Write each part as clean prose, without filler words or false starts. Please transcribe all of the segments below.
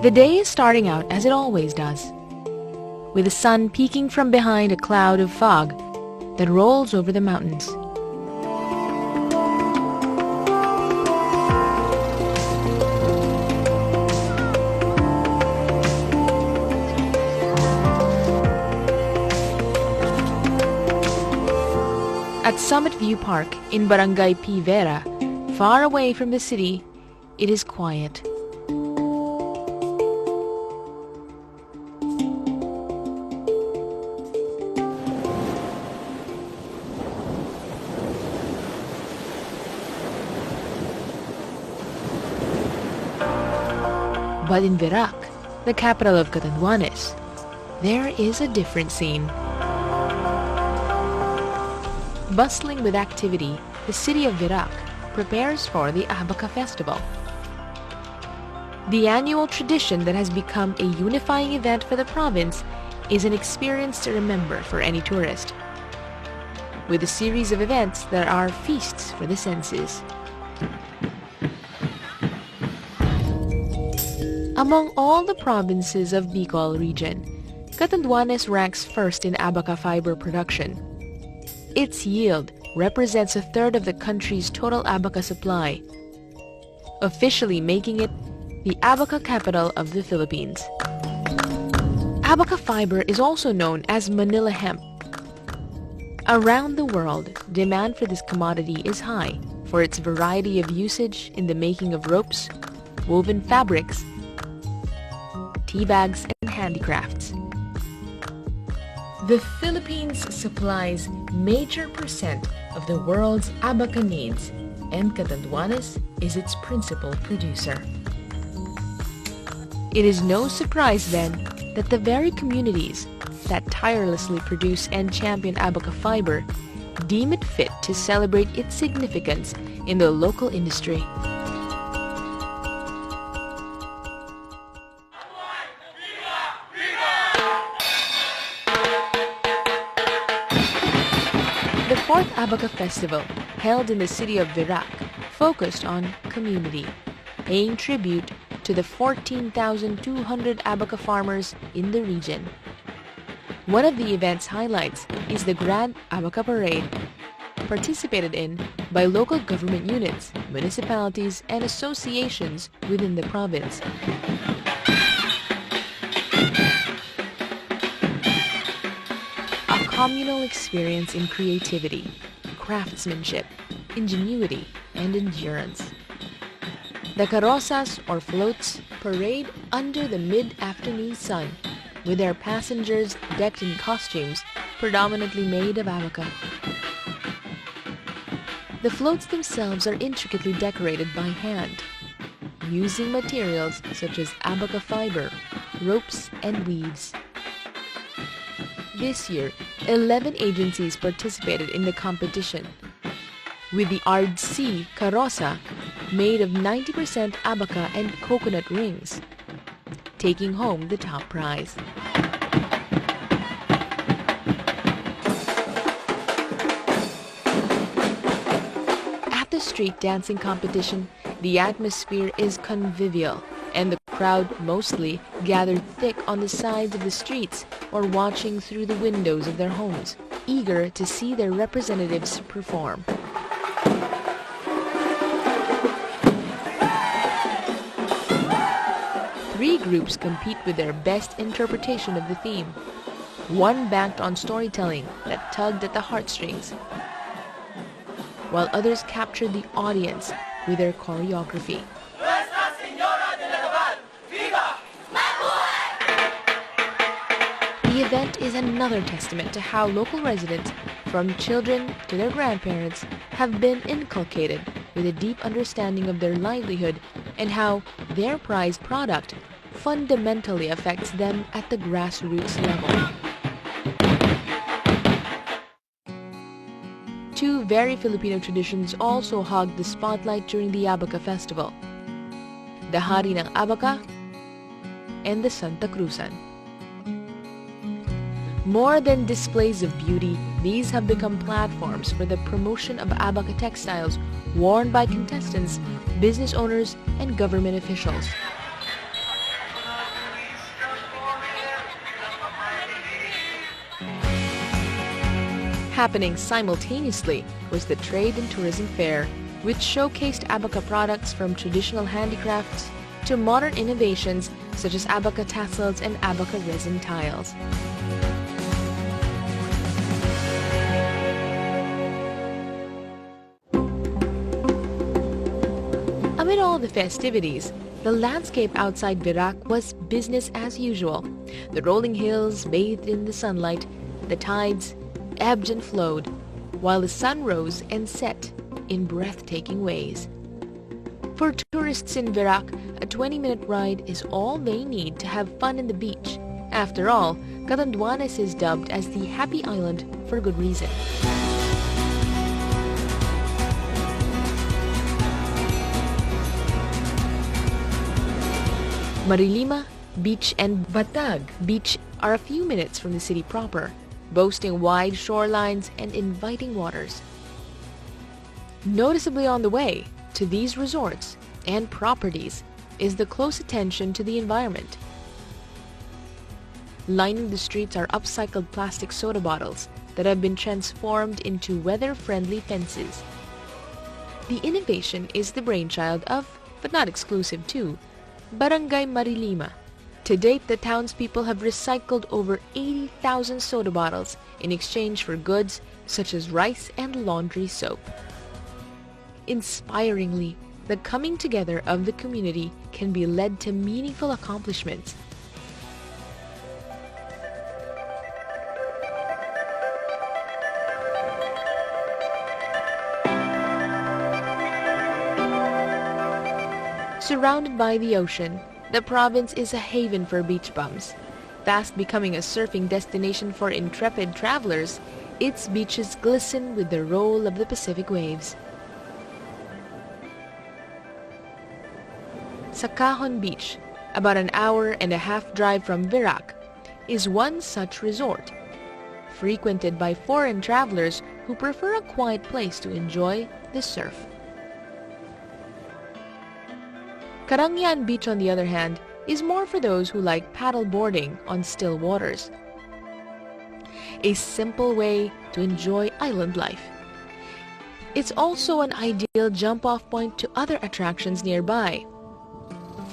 The day is starting out as it always does, with the sun peeking from behind a cloud of fog that rolls over the mountains. At Summit View Park in Barangay P. Vera, far away from the city, it is quiet. But in Verac, the capital of Catanduanes, there is a different scene. Bustling with activity, the city of Verac prepares for the Abaca Festival. The annual tradition that has become a unifying event for the province is an experience to remember for any tourist. With a series of events, there are feasts for the senses. Among all the provinces of Bicol region, Catanduanes ranks first in abaca fiber production. Its yield represents 1/3 of the country's total abaca supply, officially making it the abaca capital of the Philippines. Abaca fiber is also known as Manila hemp. Around the world, demand for this commodity is high for its variety of usage in the making of ropes, woven fabrics, tea bags, and handicrafts. The Philippines supplies major percent of the world's abaca needs, and Catanduanes is its principal producer. It is no surprise then that the very communities that tirelessly produce and champion abaca fiber deem it fit to celebrate its significance in the local industry. The fourth Abaca Festival, held in the city of Verac, focused on community, paying tribute to the 14,200 abaca farmers in the region. One of the event's highlights is the Grand Abaca Parade, participated in by local government units, municipalities, and associations within the province. Communal experience in creativity, craftsmanship, ingenuity, and endurance. The carrozas or floats parade under the mid-afternoon sun, with their passengers decked in costumes predominantly made of abaca. The floats themselves are intricately decorated by hand, using materials such as abaca fiber, ropes, and weaves. This year, 11 agencies participated in the competition, with the RC Carroza made of 90% abaca and coconut rings, taking home the top prize. At the street dancing competition, the atmosphere is convivial, and the crowd mostly gathered thick on the sides of the streets or watching through the windows of their homes, eager to see their representatives perform. Three groups compete with their best interpretation of the theme. One banked on storytelling that tugged at the heartstrings, while others captured the audience with their choreography. The event is another testament to how local residents, from children to their grandparents, have been inculcated with a deep understanding of their livelihood and how their prized product fundamentally affects them at the grassroots level. Two very Filipino traditions also hogged the spotlight during the Abaca Festival: the Hari ng Abaca and the Santa Cruzan. More than displays of beauty, these have become platforms for the promotion of abaca textiles worn by contestants, business owners, and government officials. Happening simultaneously was the Trade and Tourism Fair, which showcased Abaca products from traditional handicrafts to modern innovations such as Abaca tassels and Abaca resin tiles. Amid all the festivities, the landscape outside Virac was business as usual. The rolling hills bathed in the sunlight, the tides ebbed and flowed, while the sun rose and set in breathtaking ways. For tourists in Virac, a 20-minute ride is all they need to have fun in the beach. After all, Catanduanes is dubbed as the Happy Island for good reason. Marilima Beach and Batag Beach are a few minutes from the city proper, boasting wide shorelines and inviting waters. Noticeably on the way to these resorts and properties is the close attention to the environment. Lining the streets are upcycled plastic soda bottles that have been transformed into weather-friendly fences. The innovation is the brainchild of, but not exclusive to, Barangay Marilima. To date, the townspeople have recycled over 80,000 soda bottles in exchange for goods such as rice and laundry soap. Inspiringly, the coming together of the community can be led to meaningful accomplishments. Surrounded by the ocean, the province is a haven for beach bums. Fast becoming a surfing destination for intrepid travelers, its beaches glisten with the roll of the Pacific waves. Sacahon Beach, about an hour-and-a-half drive from Virac, is one such resort, frequented by foreign travelers who prefer a quiet place to enjoy the surf. Carangian Beach, on the other hand, is more for those who like paddle boarding on still waters. A simple way to enjoy island life. It's also an ideal jump-off point to other attractions nearby.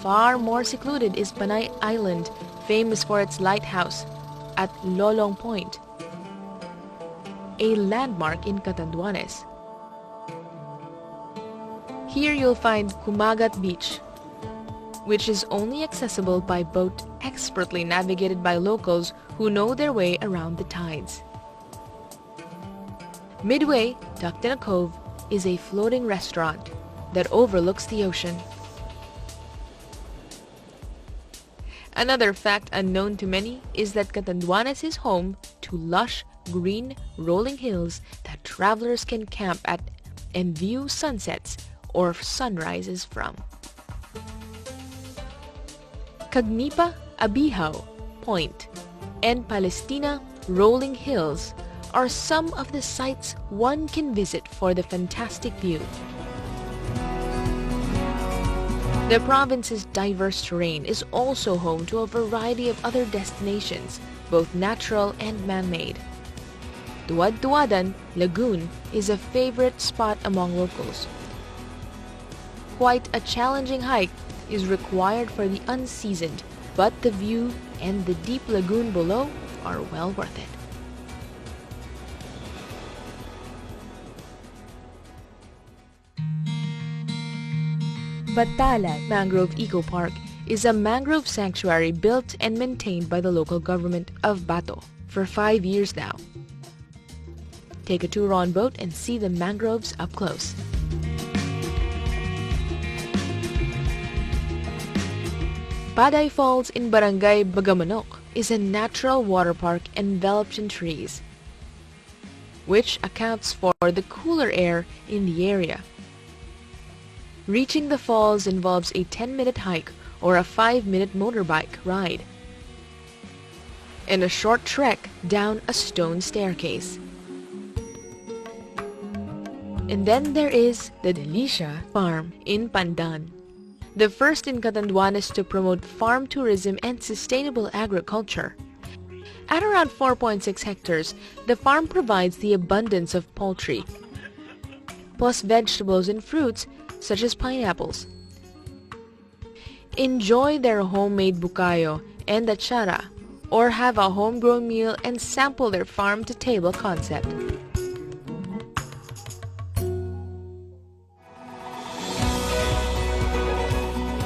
Far more secluded is Panay Island, famous for its lighthouse at Lolong Point, a landmark in Catanduanes. Here you'll find Kumagat Beach, which is only accessible by boat expertly navigated by locals who know their way around the tides. Midway, tucked in a cove, is a floating restaurant that overlooks the ocean. Another fact unknown to many is that Catanduanes is home to lush, green, rolling hills that travelers can camp at and view sunsets or sunrises from. Cagnipa Abihao Point and Palestina Rolling Hills are some of the sites one can visit for the fantastic view. The province's diverse terrain is also home to a variety of other destinations, both natural and man-made. Tuwad-Tuwadan Lagoon is a favorite spot among locals. Quite a challenging hike is required for the unseasoned, but the view and the deep lagoon below are well worth it. Batalan Mangrove Eco Park is a mangrove sanctuary built and maintained by the local government of Bato for 5 years now. Take a tour on boat and see the mangroves up close. Paday Falls in Barangay Bagamanok is a natural water park enveloped in trees, which accounts for the cooler air in the area. Reaching the falls involves a 10-minute hike or a 5-minute motorbike ride, and a short trek down a stone staircase. And then there is the Delicia Farm in Pandan, the first in Catanduanes to promote farm tourism and sustainable agriculture. At around 4.6 hectares, the farm provides the abundance of poultry, plus vegetables and fruits such as pineapples. Enjoy their homemade bukayo and achara, or have a homegrown meal and sample their farm-to-table concept.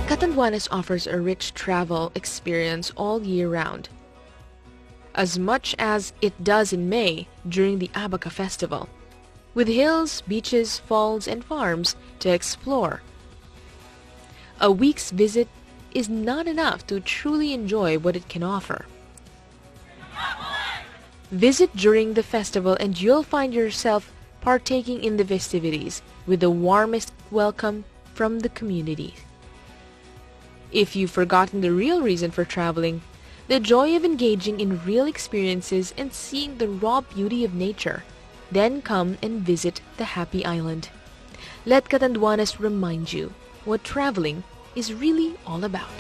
Catanduanes offers a rich travel experience all year round, as much as it does in May during the Abaca Festival, with hills, beaches, falls, and farms to explore. A week's visit is not enough to truly enjoy what it can offer. Visit during the festival and you'll find yourself partaking in the festivities with the warmest welcome from the community. If you've forgotten the real reason for traveling, the joy of engaging in real experiences and seeing the raw beauty of nature, then come and visit the Happy Island. Let Catanduanes remind you what traveling is really all about.